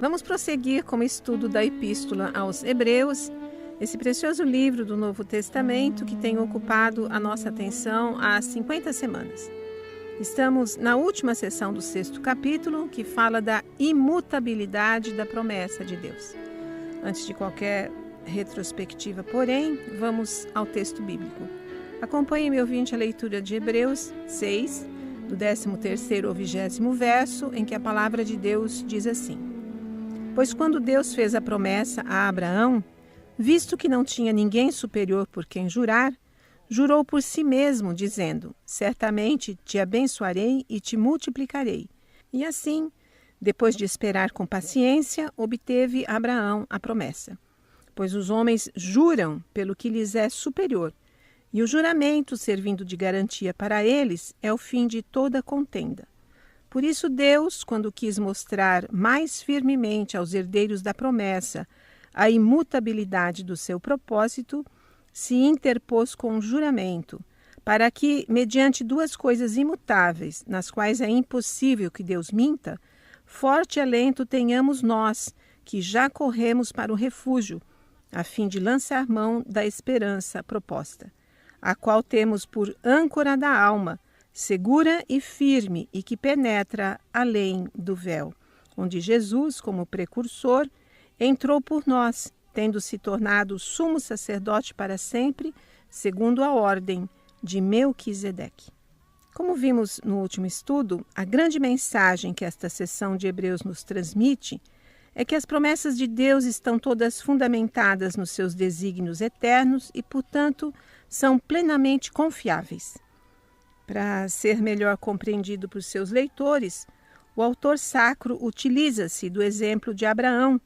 Vamos prosseguir com o estudo da Epístola aos Hebreus, esse precioso livro do Novo Testamento que tem ocupado a nossa atenção há 50 semanas. Estamos na última sessão do 6º capítulo, que fala da imutabilidade da promessa de Deus. Antes de qualquer retrospectiva, porém, vamos ao texto bíblico. Acompanhe, meu ouvinte, a leitura de Hebreus 6, do 13º ao 20º verso, em que a palavra de Deus diz assim: Pois quando Deus fez a promessa a Abraão, visto que não tinha ninguém superior por quem jurar, jurou por si mesmo, dizendo: Certamente te abençoarei e te multiplicarei. E assim, depois de esperar com paciência, obteve Abraão a promessa. Pois os homens juram pelo que lhes é superior, e o juramento, servindo de garantia para eles, é o fim de toda contenda. Por isso Deus, quando quis mostrar mais firmemente aos herdeiros da promessa a imutabilidade do seu propósito, se interpôs com um juramento, para que, mediante duas coisas imutáveis, nas quais é impossível que Deus minta, forte alento tenhamos nós, que já corremos para o refúgio, a fim de lançar mão da esperança proposta, a qual temos por âncora da alma, segura e firme, e que penetra além do véu, onde Jesus, como precursor, entrou por nós, tendo se tornado sumo sacerdote para sempre, segundo a ordem de Melquisedeque. Como vimos no último estudo, a grande mensagem que esta sessão de Hebreus nos transmite é que as promessas de Deus estão todas fundamentadas nos seus desígnios eternos e, portanto, são plenamente confiáveis. Para ser melhor compreendido por seus leitores, o autor sacro utiliza-se do exemplo de Abraão,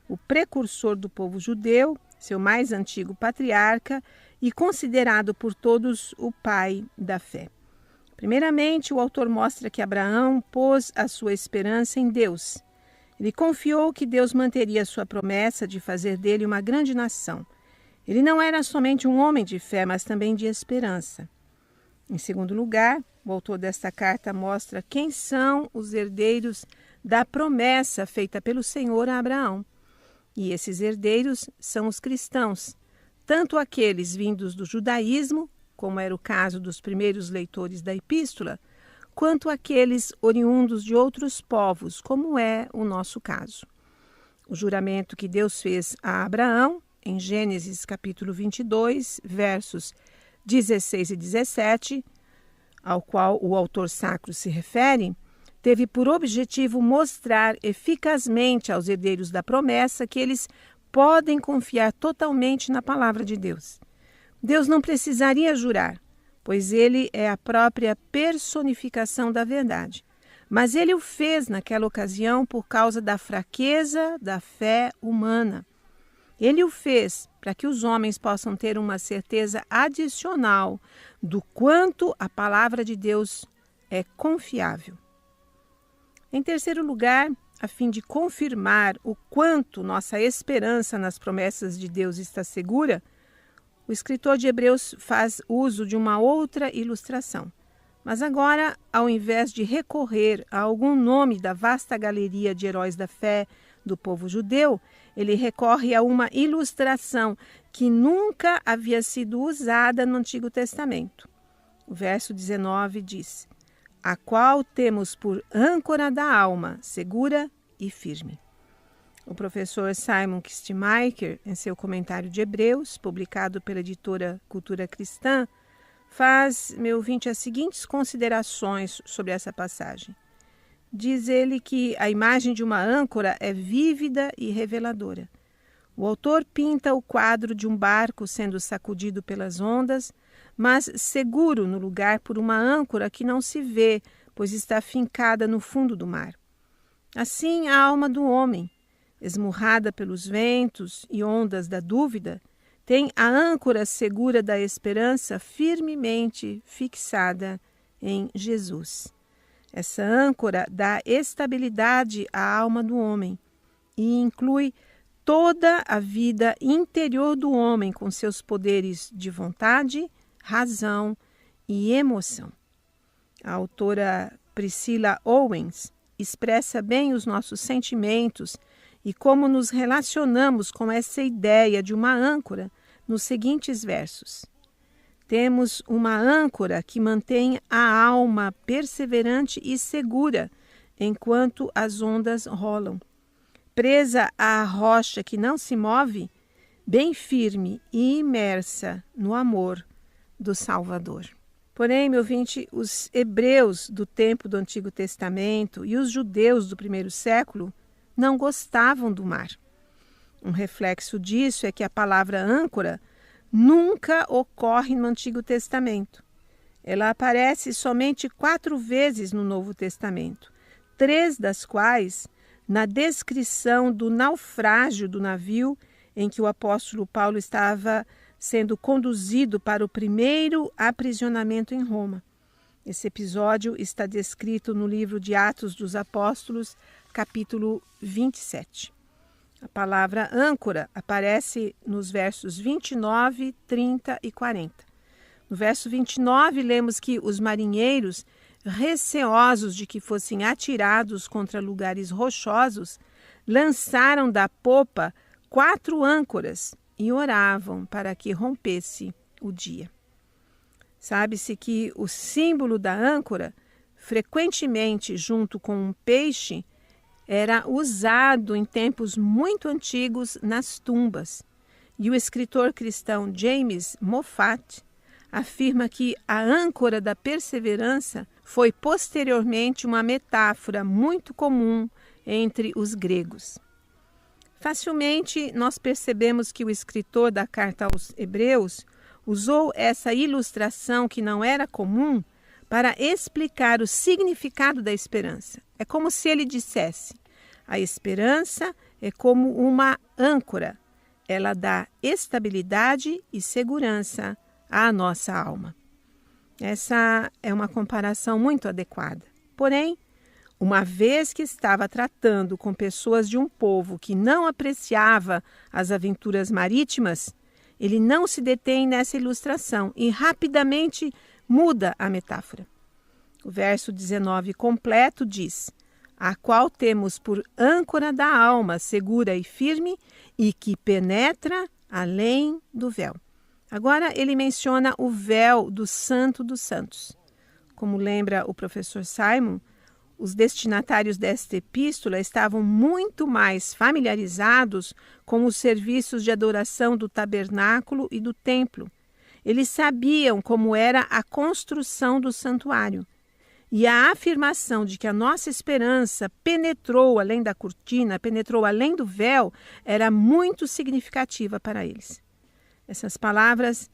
o precursor do povo judeu, seu mais antigo patriarca e considerado por todos o pai da fé. Primeiramente, o autor mostra que Abraão pôs a sua esperança em Deus. Ele confiou que Deus manteria sua promessa de fazer dele uma grande nação. Ele não era somente um homem de fé, mas também de esperança. Em segundo lugar, o autor desta carta mostra quem são os herdeiros da promessa feita pelo Senhor a Abraão. E esses herdeiros são os cristãos, tanto aqueles vindos do judaísmo, como era o caso dos primeiros leitores da epístola, quanto aqueles oriundos de outros povos, como é o nosso caso. O juramento que Deus fez a Abraão, em Gênesis capítulo 22, versos 16 e 17, ao qual o autor sacro se refere, teve por objetivo mostrar eficazmente aos herdeiros da promessa que eles podem confiar totalmente na palavra de Deus. Deus não precisaria jurar, pois ele é a própria personificação da verdade. Mas ele o fez naquela ocasião por causa da fraqueza da fé humana. Ele o fez para que os homens possam ter uma certeza adicional do quanto a palavra de Deus é confiável. Em terceiro lugar, a fim de confirmar o quanto nossa esperança nas promessas de Deus está segura, o escritor de Hebreus faz uso de uma outra ilustração. Mas agora, ao invés de recorrer a algum nome da vasta galeria de heróis da fé do povo judeu, ele recorre a uma ilustração que nunca havia sido usada no Antigo Testamento. O verso 19 diz: a qual temos por âncora da alma, segura e firme. O professor Simon Kistemaker, em seu comentário de Hebreus, publicado pela editora Cultura Cristã, faz, meu ouvinte, as seguintes considerações sobre essa passagem. Diz ele que a imagem de uma âncora é vívida e reveladora. O autor pinta o quadro de um barco sendo sacudido pelas ondas, mas seguro no lugar por uma âncora que não se vê, pois está fincada no fundo do mar. Assim, a alma do homem, esmurrada pelos ventos e ondas da dúvida, tem a âncora segura da esperança firmemente fixada em Jesus. Essa âncora dá estabilidade à alma do homem e inclui toda a vida interior do homem com seus poderes de vontade, razão e emoção. A autora Priscilla Owens expressa bem os nossos sentimentos e como nos relacionamos com essa ideia de uma âncora nos seguintes versos. Temos uma âncora que mantém a alma perseverante e segura enquanto as ondas rolam. Presa à rocha que não se move, bem firme e imersa no amor do Salvador. Porém, meu ouvinte, os hebreus do tempo do Antigo Testamento e os judeus do primeiro século não gostavam do mar. Um reflexo disso é que a palavra âncora nunca ocorre no Antigo Testamento. Ela aparece somente 4 vezes no Novo Testamento, 3 das quais na descrição do naufrágio do navio em que o apóstolo Paulo estava sendo conduzido para o primeiro aprisionamento em Roma. Esse episódio está descrito no livro de Atos dos Apóstolos, capítulo 27. A palavra âncora aparece nos versos 29, 30 e 40. No verso 29, lemos que os marinheiros, receosos de que fossem atirados contra lugares rochosos, lançaram da popa 4 âncoras e oravam para que rompesse o dia. Sabe-se que o símbolo da âncora, frequentemente junto com um peixe, era usado em tempos muito antigos nas tumbas. E o escritor cristão James Moffat afirma que a âncora da perseverança foi posteriormente uma metáfora muito comum entre os gregos. Facilmente nós percebemos que o escritor da carta aos Hebreus usou essa ilustração que não era comum para explicar o significado da esperança. É como se ele dissesse: a esperança é como uma âncora. Ela dá estabilidade e segurança à nossa alma. Essa é uma comparação muito adequada. Porém, uma vez que estava tratando com pessoas de um povo que não apreciava as aventuras marítimas, ele não se detém nessa ilustração e rapidamente muda a metáfora. O verso 19 completo diz: a qual temos por âncora da alma segura e firme e que penetra além do véu. Agora ele menciona o véu do Santo dos Santos. Como lembra o professor Simon, os destinatários desta epístola estavam muito mais familiarizados com os serviços de adoração do tabernáculo e do templo. Eles sabiam como era a construção do santuário. E a afirmação de que a nossa esperança penetrou além da cortina, penetrou além do véu, era muito significativa para eles. Essas palavras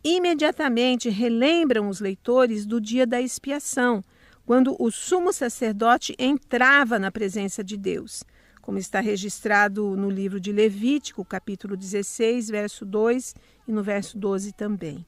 imediatamente relembram os leitores do dia da expiação, quando o sumo sacerdote entrava na presença de Deus, como está registrado no livro de Levítico, capítulo 16, verso 2 e no verso 12 também.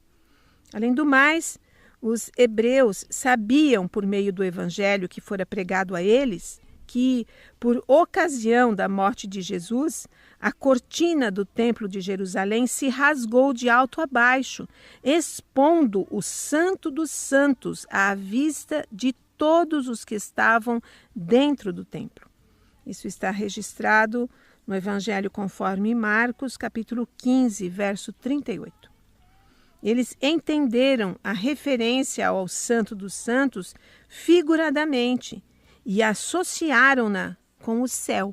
Além do mais, os hebreus sabiam, por meio do evangelho que fora pregado a eles, que, por ocasião da morte de Jesus, a cortina do templo de Jerusalém se rasgou de alto a baixo, expondo o Santo dos Santos à vista de todos os que estavam dentro do templo. Isso está registrado no Evangelho conforme Marcos, capítulo 15, verso 38. Eles entenderam a referência ao Santo dos Santos figuradamente e associaram-na com o céu.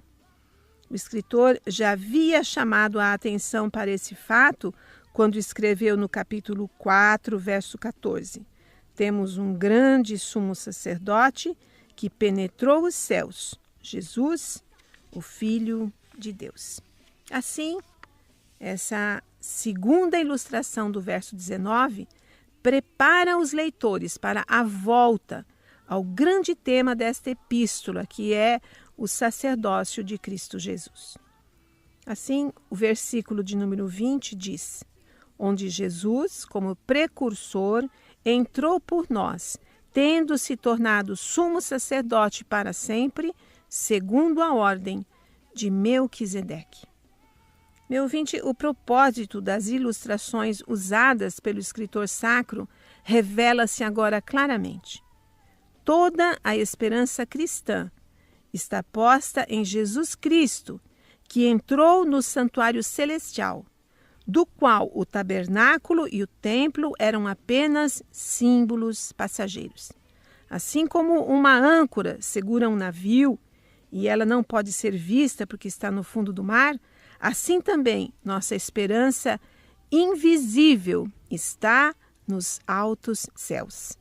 O escritor já havia chamado a atenção para esse fato quando escreveu no capítulo 4, verso 14. Temos um grande sumo sacerdote que penetrou os céus, Jesus, o Filho de Deus. Assim, essa segunda ilustração do verso 19 prepara os leitores para a volta ao grande tema desta epístola, que é o sacerdócio de Cristo Jesus. Assim, o versículo de número 20 diz: onde Jesus, como precursor, entrou por nós, tendo se tornado sumo sacerdote para sempre, segundo a ordem de Melquisedeque. Meu ouvinte, o propósito das ilustrações usadas pelo escritor sacro revela-se agora claramente. Toda a esperança cristã está posta em Jesus Cristo, que entrou no santuário celestial, do qual o tabernáculo e o templo eram apenas símbolos passageiros. Assim como uma âncora segura um navio e ela não pode ser vista porque está no fundo do mar, assim também nossa esperança invisível está nos altos céus.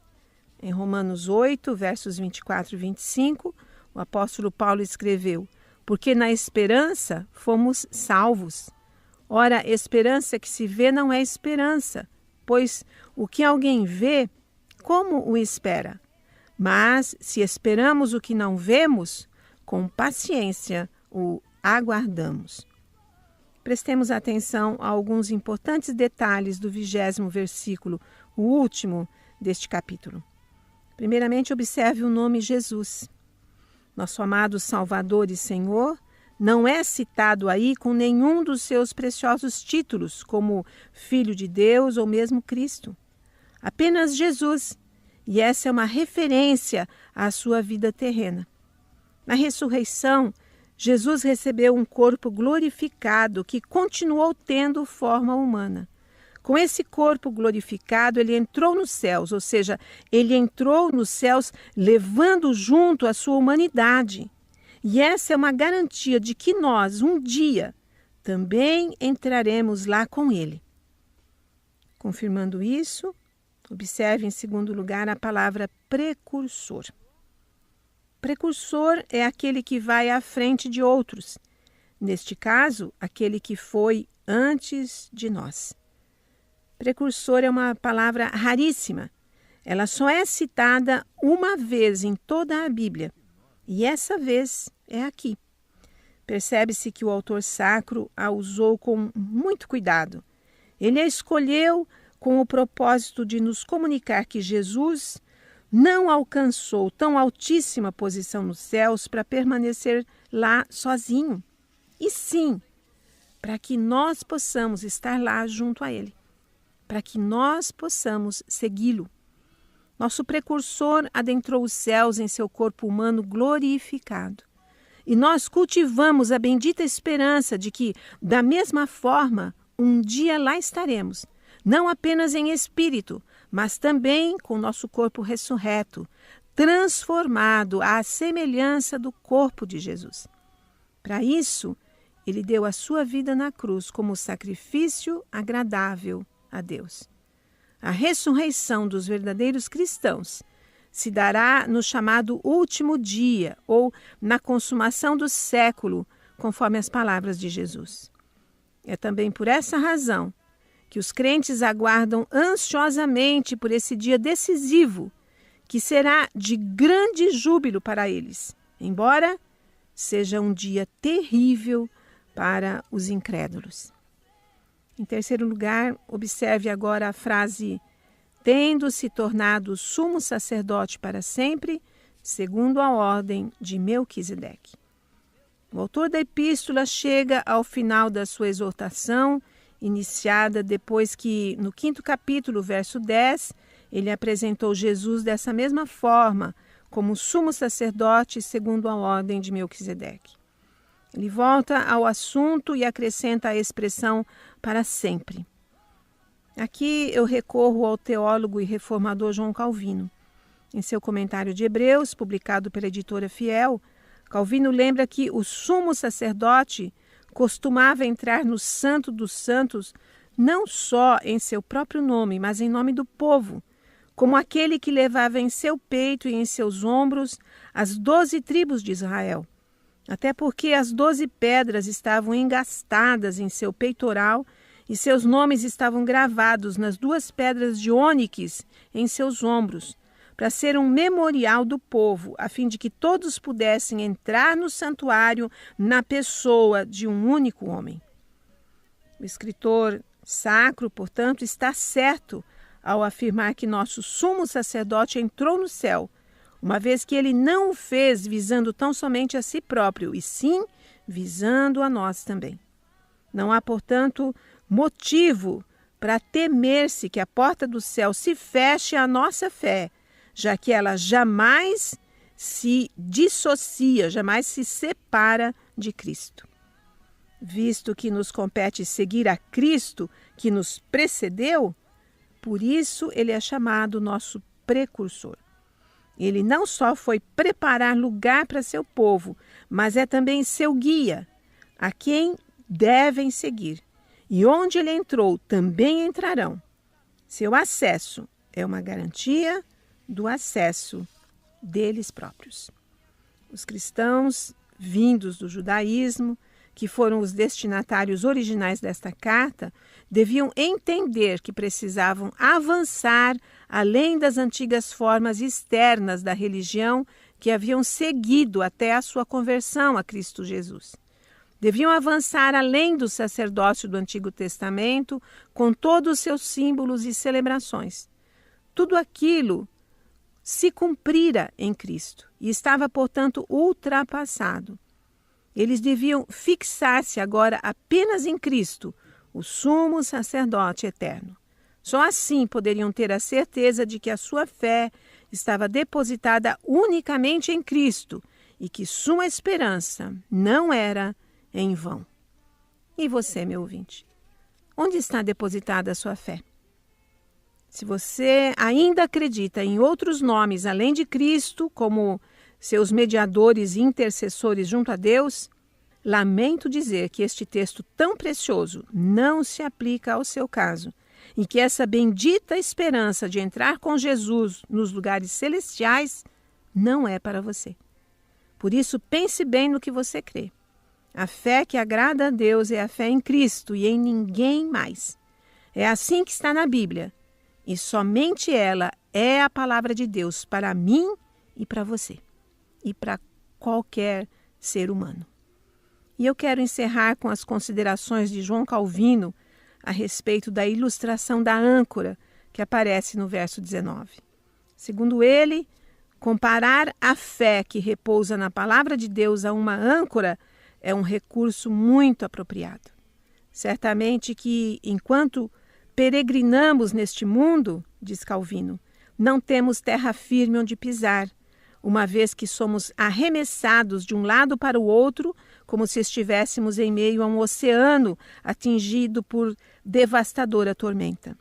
Em Romanos 8, versos 24 e 25, o apóstolo Paulo escreveu: porque na esperança fomos salvos. Ora, esperança que se vê não é esperança, pois o que alguém vê, como o espera? Mas se esperamos o que não vemos, com paciência o aguardamos. Prestemos atenção a alguns importantes detalhes do 20º versículo, o último deste capítulo. Primeiramente, observe o nome Jesus. Nosso amado Salvador e Senhor não é citado aí com nenhum dos seus preciosos títulos, como Filho de Deus ou mesmo Cristo. Apenas Jesus, e essa é uma referência à sua vida terrena. Na ressurreição, Jesus recebeu um corpo glorificado que continuou tendo forma humana. Com esse corpo glorificado, ele entrou nos céus, ou seja, ele entrou nos céus levando junto a sua humanidade. E essa é uma garantia de que nós, um dia, também entraremos lá com ele. Confirmando isso, observe em segundo lugar a palavra precursor. Precursor é aquele que vai à frente de outros. Neste caso, aquele que foi antes de nós. Precursor é uma palavra raríssima. Ela só é citada uma vez em toda a Bíblia. E essa vez é aqui. Percebe-se que o autor sacro a usou com muito cuidado. Ele a escolheu com o propósito de nos comunicar que Jesus não alcançou tão altíssima posição nos céus para permanecer lá sozinho. E sim, para que nós possamos estar lá junto a ele. Para que nós possamos segui-lo. Nosso precursor adentrou os céus em seu corpo humano glorificado. E nós cultivamos a bendita esperança de que, da mesma forma, um dia lá estaremos, não apenas em espírito, mas também com nosso corpo ressurreto, transformado à semelhança do corpo de Jesus. Para isso, ele deu a sua vida na cruz como sacrifício agradável a Deus. A ressurreição dos verdadeiros cristãos se dará no chamado último dia ou na consumação do século, conforme as palavras de Jesus. É também por essa razão que os crentes aguardam ansiosamente por esse dia decisivo, que será de grande júbilo para eles, embora seja um dia terrível para os incrédulos. Em terceiro lugar, observe agora a frase tendo se tornado sumo sacerdote para sempre, segundo a ordem de Melquisedeque. O autor da epístola chega ao final da sua exortação, iniciada depois que, no 5º capítulo, verso 10, ele apresentou Jesus dessa mesma forma, como sumo sacerdote segundo a ordem de Melquisedeque. Ele volta ao assunto e acrescenta a expressão para sempre. Aqui eu recorro ao teólogo e reformador João Calvino. Em seu comentário de Hebreus, publicado pela editora Fiel, Calvino lembra que o sumo sacerdote costumava entrar no Santo dos Santos não só em seu próprio nome, mas em nome do povo, como aquele que levava em seu peito e em seus ombros as 12 tribos de Israel. Até porque as 12 pedras estavam engastadas em seu peitoral e seus nomes estavam gravados nas 2 pedras de ônix em seus ombros, para ser um memorial do povo, a fim de que todos pudessem entrar no santuário na pessoa de um único homem. O escritor sacro, portanto, está certo ao afirmar que nosso sumo sacerdote entrou no céu, uma vez que ele não o fez visando tão somente a si próprio, e sim visando a nós também. Não há, portanto, motivo para temer-se que a porta do céu se feche à nossa fé, já que ela jamais se dissocia, jamais se separa de Cristo. visto que nos compete seguir a Cristo que nos precedeu, por isso ele é chamado nosso precursor. Ele não só foi preparar lugar para seu povo, mas é também seu guia, a quem devem seguir. E onde ele entrou, também entrarão. Seu acesso é uma garantia do acesso deles próprios. Os cristãos vindos do judaísmo, que foram os destinatários originais desta carta, deviam entender que precisavam avançar além das antigas formas externas da religião que haviam seguido até a sua conversão a Cristo Jesus. Deviam avançar além do sacerdócio do Antigo Testamento, com todos os seus símbolos e celebrações. Tudo aquilo se cumprira em Cristo e estava, portanto, ultrapassado. Eles deviam fixar-se agora apenas em Cristo, o sumo sacerdote eterno. Só assim poderiam ter a certeza de que a sua fé estava depositada unicamente em Cristo e que sua esperança não era em vão. E você, meu ouvinte, onde está depositada a sua fé? Se você ainda acredita em outros nomes além de Cristo, como seus mediadores e intercessores junto a Deus, lamento dizer que este texto tão precioso não se aplica ao seu caso e que essa bendita esperança de entrar com Jesus nos lugares celestiais não é para você. Por isso, pense bem no que você crê. A fé que agrada a Deus é a fé em Cristo e em ninguém mais. É assim que está na Bíblia. E somente ela é a palavra de Deus para mim e para você. E para qualquer ser humano. E eu quero encerrar com as considerações de João Calvino a respeito da ilustração da âncora que aparece no verso 19. Segundo ele, comparar a fé que repousa na palavra de Deus a uma âncora é um recurso muito apropriado. Certamente que, enquanto peregrinamos neste mundo, diz Calvino, não temos terra firme onde pisar, uma vez que somos arremessados de um lado para o outro, como se estivéssemos em meio a um oceano atingido por devastadora tormenta.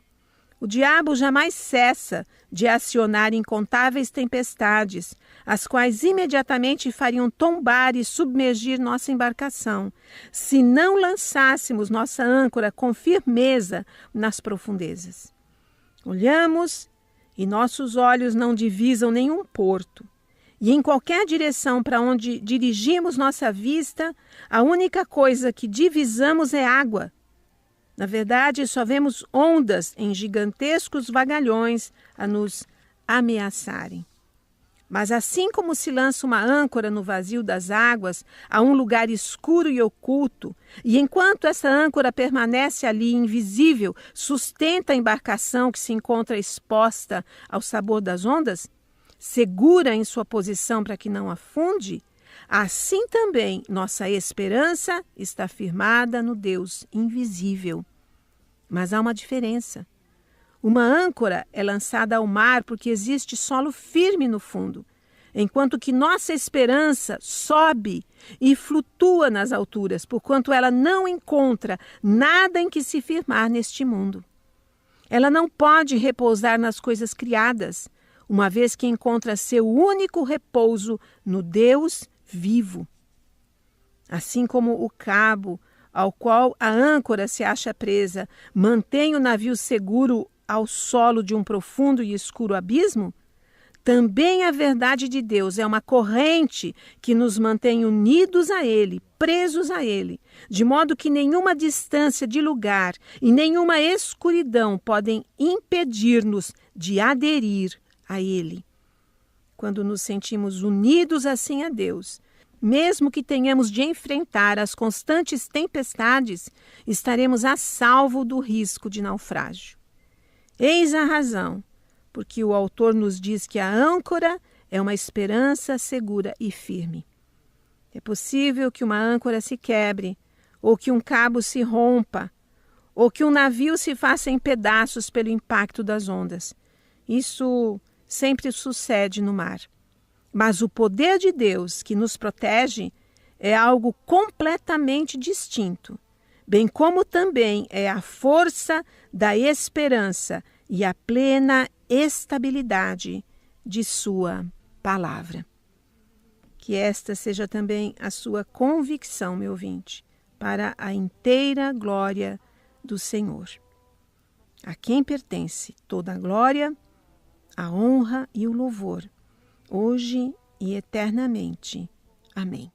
O diabo jamais cessa de acionar incontáveis tempestades, as quais imediatamente fariam tombar e submergir nossa embarcação, se não lançássemos nossa âncora com firmeza nas profundezas. Olhamos e nossos olhos não divisam nenhum porto. E em qualquer direção para onde dirigimos nossa vista, a única coisa que divisamos é água. Na verdade, só vemos ondas em gigantescos vagalhões a nos ameaçarem. Mas assim como se lança uma âncora no vazio das águas, a um lugar escuro e oculto, e enquanto essa âncora permanece ali invisível, sustenta a embarcação que se encontra exposta ao sabor das ondas, segura em sua posição para que não afunde, assim também nossa esperança está firmada no Deus invisível. Mas há uma diferença. Uma âncora é lançada ao mar porque existe solo firme no fundo, enquanto que nossa esperança sobe e flutua nas alturas, porquanto ela não encontra nada em que se firmar neste mundo. Ela não pode repousar nas coisas criadas, uma vez que encontra seu único repouso no Deus vivo. Assim como o cabo ao qual a âncora se acha presa mantém o navio seguro ao solo de um profundo e escuro abismo, também a verdade de Deus é uma corrente que nos mantém unidos a Ele, presos a Ele, de modo que nenhuma distância de lugar e nenhuma escuridão podem impedir-nos de aderir a Ele. Quando nos sentimos unidos assim a Deus, mesmo que tenhamos de enfrentar as constantes tempestades, estaremos a salvo do risco de naufrágio. Eis a razão, porque o autor nos diz que a âncora é uma esperança segura e firme. É possível que uma âncora se quebre, ou que um cabo se rompa, ou que um navio se faça em pedaços pelo impacto das ondas. Isso sempre sucede no mar. Mas o poder de Deus que nos protege é algo completamente distinto, bem como também é a força da esperança e a plena estabilidade de sua palavra. Que esta seja também a sua convicção, meu ouvinte, para a inteira glória do Senhor. A quem pertence toda a glória, a honra e o louvor, hoje e eternamente. Amém.